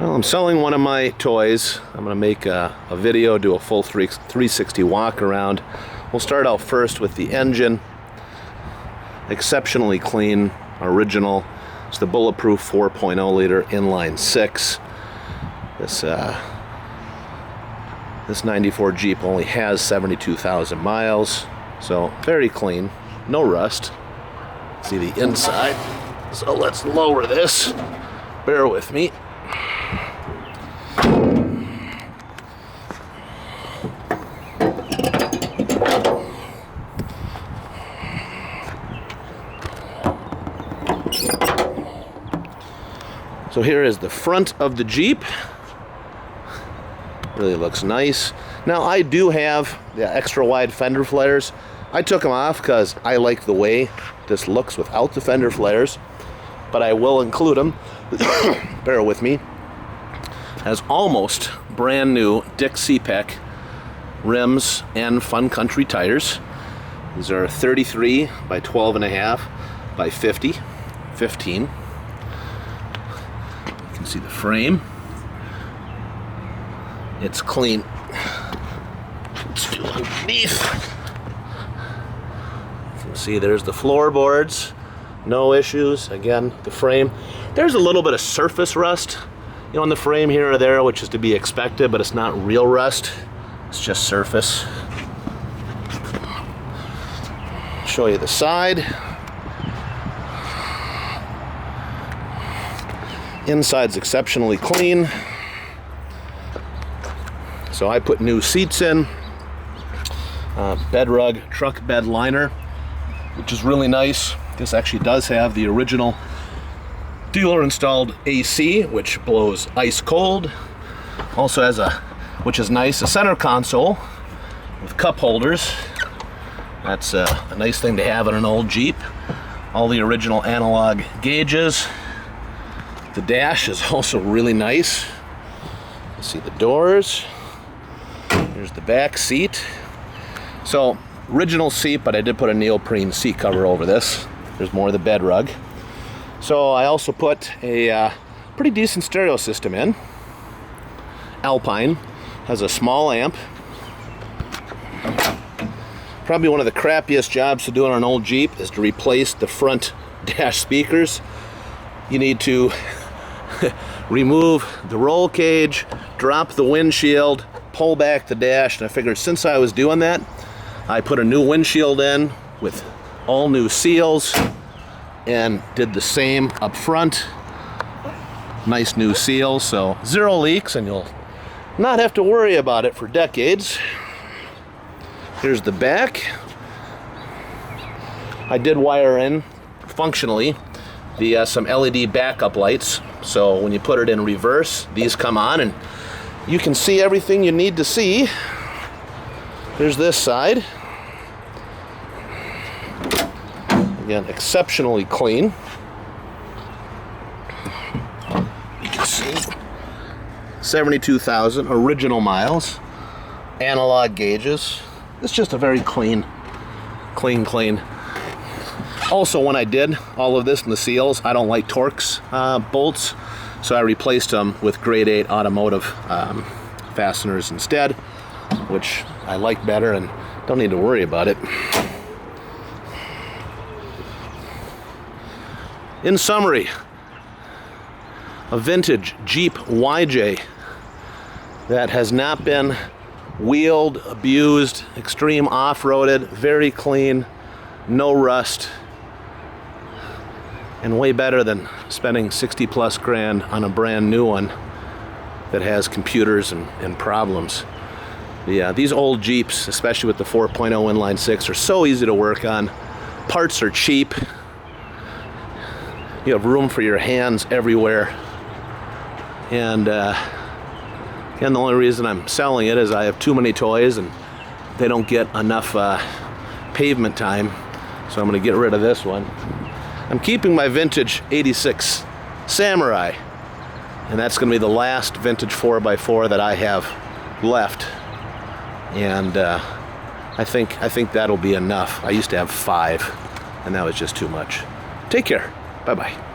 Well, I'm selling one of my toys. I'm going to make a video, do a full 360 walk around. We'll start out first with the engine. Exceptionally clean, original. It's the bulletproof 4.0 liter inline 6. This 94 Jeep only has 72,000 miles, so very clean, no rust. See the inside, so let's lower this. Bear with me. So here is the front of the Jeep. Really looks nice. Now I do have the extra wide fender flares. I took them off because I like the way this looks without the fender flares, but I will include them. Bear with me. Has almost brand new Dick CPEC rims and Fun Country tires. These are 33 by 12.5 by 15. You can see the frame. It's clean. Let's do underneath. You can see there's the floorboards. No issues. Again, the frame. There's a little bit of surface rust, on the frame here or there, which is to be expected, but it's not real rust. It's just surface. Show you the side. Inside's exceptionally clean. So I put new seats in. Bedrug truck bed liner, which is really nice. This actually does have the original dealer installed AC, which blows ice cold. Also has which is nice, a center console with cup holders. That's a nice thing to have in an old Jeep. All the original analog gauges. The dash is also really nice. You see the doors. Here's the back seat. So, original seat, but I did put a neoprene seat cover over this. There's more of the bed rug. So I also put a pretty decent stereo system in. Alpine. Has a small amp. Probably one of the crappiest jobs to do on an old Jeep is to replace the front dash speakers. You need to remove the roll cage, drop the windshield, pull back the dash, and I figured since I was doing that, I put a new windshield in with all new seals and did the same up front. Nice new seals, so 0 leaks, and you'll not have to worry about it for decades. Here's the back. I did wire in functionally some LED backup lights, so when you put it in reverse, these come on and you can see everything you need to see. Here's this side. Again, exceptionally clean. You can see 72,000 original miles. Analog gauges. It's just a very clean. Also, when I did all of this in the seals, I don't like Torx bolts, so I replaced them with grade 8 automotive fasteners instead, which I like better and don't need to worry about it. In summary, a vintage Jeep YJ that has not been wheeled, abused, extreme off-roaded, very clean, no rust, and way better than spending 60 plus grand on a brand new one that has computers and problems. Yeah, these old Jeeps, especially with the 4.0 inline 6, are so easy to work on. Parts are cheap. You have room for your hands everywhere. And again, the only reason I'm selling it is I have too many toys and they don't get enough pavement time. So I'm going to get rid of this one. I'm keeping my vintage 86 Samurai, and that's going to be the last vintage 4x4 that I have left. And I think that'll be enough. I used to have 5, and that was just too much. Take care. Bye-bye.